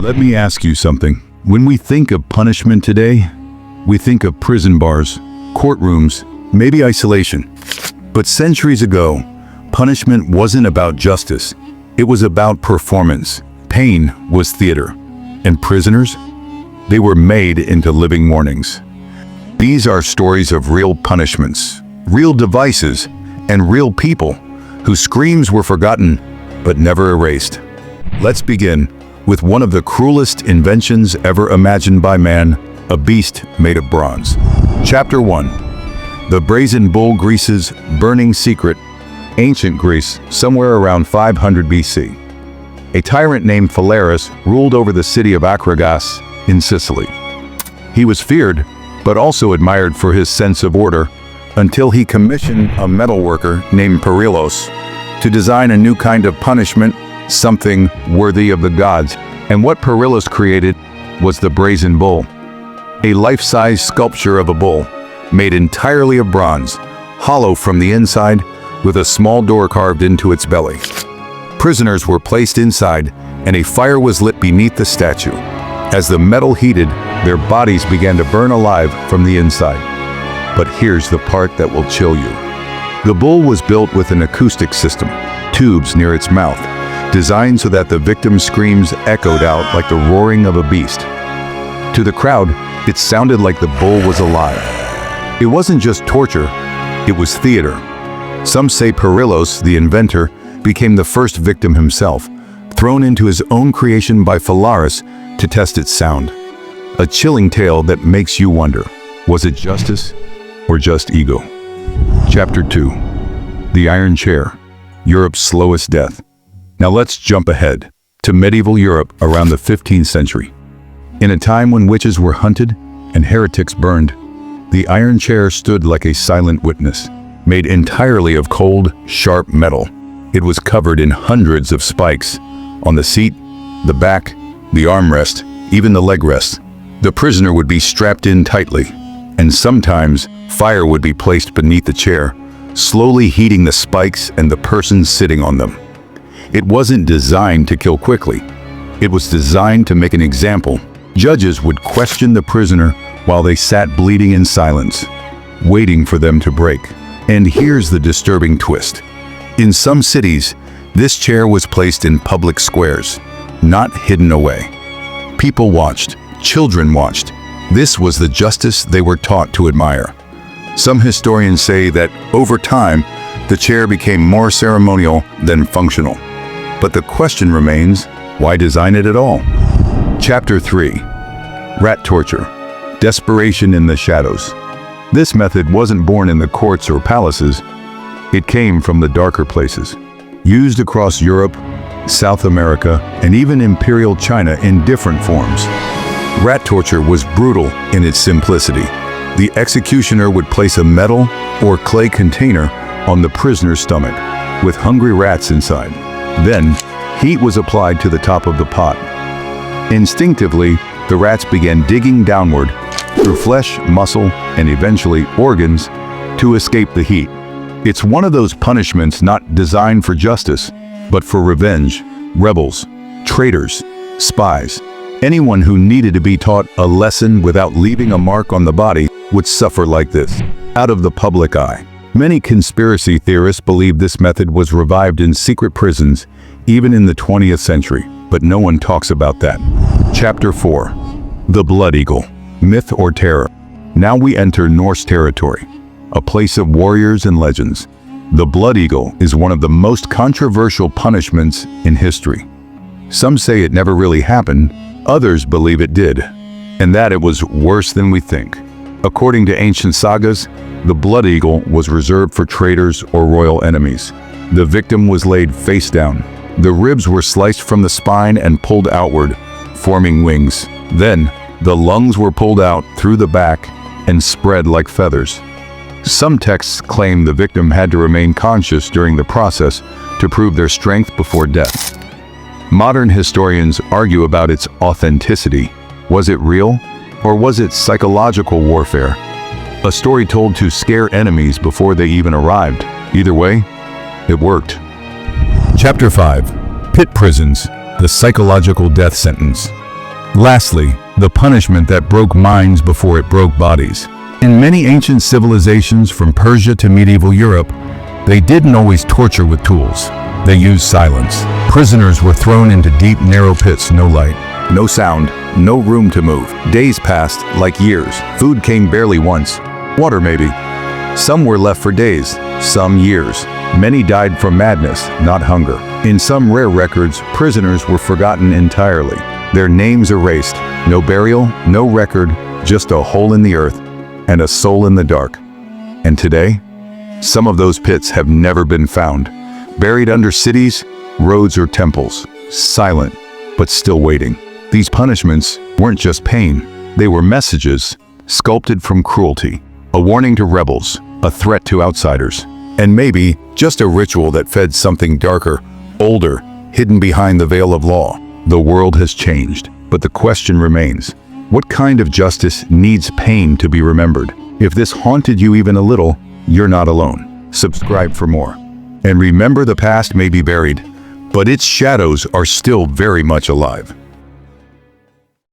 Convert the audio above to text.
Let me ask you something. When we think of punishment today, we think of prison bars, courtrooms, maybe isolation. But centuries ago, punishment wasn't about justice. It was about performance. Pain was theater. And prisoners? They were made into living warnings. These are stories of real punishments, real devices, and real people whose screams were forgotten but never erased. Let's begin with one of the cruelest inventions ever imagined by man, a beast made of bronze. Chapter 1. The Brazen Bull Greece's burning secret. Ancient Greece, somewhere around 500 BC. A tyrant named Phalaris ruled over the city of Acragas in Sicily. He was feared, but also admired for his sense of order, until he commissioned a metalworker named Perilos to design a new kind of punishment, something worthy of the gods. And what Perilos created was the Brazen Bull, a life-size sculpture of a bull, made entirely of bronze, hollow from the inside, with a small door carved into its belly. Prisoners were placed inside, and a fire was lit beneath the statue. As the metal heated, their bodies began to burn alive from the inside. But here's the part that will chill you. The bull was built with an acoustic system, tubes near its mouth, designed so that the victim's screams echoed out like the roaring of a beast. To the crowd, it sounded like the bull was alive. It wasn't just torture, it was theater. Some say Perilos, the inventor, became the first victim himself, thrown into his own creation by Phalaris to test its sound. A chilling tale that makes you wonder, was it justice or just ego? Chapter 2. The Iron Chair, Europe's slowest death. Now let's jump ahead to medieval Europe around the 15th century. In a time when witches were hunted and heretics burned, the iron chair stood like a silent witness, made entirely of cold, sharp metal. It was covered in hundreds of spikes on the seat, the back, the armrest, even the leg rest. The prisoner would be strapped in tightly, and sometimes fire would be placed beneath the chair, slowly heating the spikes and the person sitting on them. It wasn't designed to kill quickly. It was designed to make an example. Judges would question the prisoner while they sat bleeding in silence, waiting for them to break. And here's the disturbing twist. In some cities, this chair was placed in public squares, not hidden away. People watched, children watched. This was the justice they were taught to admire. Some historians say that over time, the chair became more ceremonial than functional. But the question remains, why design it at all? Chapter 3. Rat torture. Desperation in the shadows. This method wasn't born in the courts or palaces. It came from the darker places. Used across Europe, South America, and even Imperial China in different forms. Rat torture was brutal in its simplicity. The executioner would place a metal or clay container on the prisoner's stomach, with hungry rats inside. Then, heat was applied to the top of the pot. Instinctively, the rats began digging downward through flesh, muscle, and eventually organs to escape the heat. It's one of those punishments not designed for justice, but for revenge. Rebels, traitors, spies, anyone who needed to be taught a lesson without leaving a mark on the body would suffer like this, out of the public eye. Many conspiracy theorists believe this method was revived in secret prisons, even in the 20th century, but no one talks about that. Chapter 4. The Blood Eagle. Myth or terror. Now we enter Norse territory, a place of warriors and legends. The Blood Eagle is one of the most controversial punishments in history. Some say it never really happened, others believe it did, and that it was worse than we think. According to ancient sagas, the Blood Eagle was reserved for traitors or royal enemies. The victim was laid face down. The ribs were sliced from the spine and pulled outward, forming wings. Then, the lungs were pulled out through the back and spread like feathers. Some texts claim the victim had to remain conscious during the process to prove their strength before death. Modern historians argue about its authenticity. Was it real, or was it psychological warfare? A story told to scare enemies before they even arrived. Either way, it worked. Chapter 5. Pit prisons, the psychological death sentence. Lastly, the punishment that broke minds before it broke bodies. In many ancient civilizations from Persia to medieval Europe, they didn't always torture with tools. They used silence. Prisoners were thrown into deep, narrow pits, no light, no sound, no room to move. Days passed like years. Food came barely once. Water maybe. Some were left for days, some years. Many died from madness, not hunger. In some rare records, prisoners were forgotten entirely. Their names erased. No burial, no record, just a hole in the earth and a soul in the dark. And today, some of those pits have never been found. Buried under cities, roads, or temples. Silent, but still waiting. These punishments weren't just pain. They were messages, sculpted from cruelty. A warning to rebels, a threat to outsiders, and maybe just a ritual that fed something darker, older, hidden behind the veil of law. The world has changed, but the question remains: what kind of justice needs pain to be remembered? If this haunted you even a little, you're not alone. Subscribe for more. And remember, the past may be buried, but its shadows are still very much alive.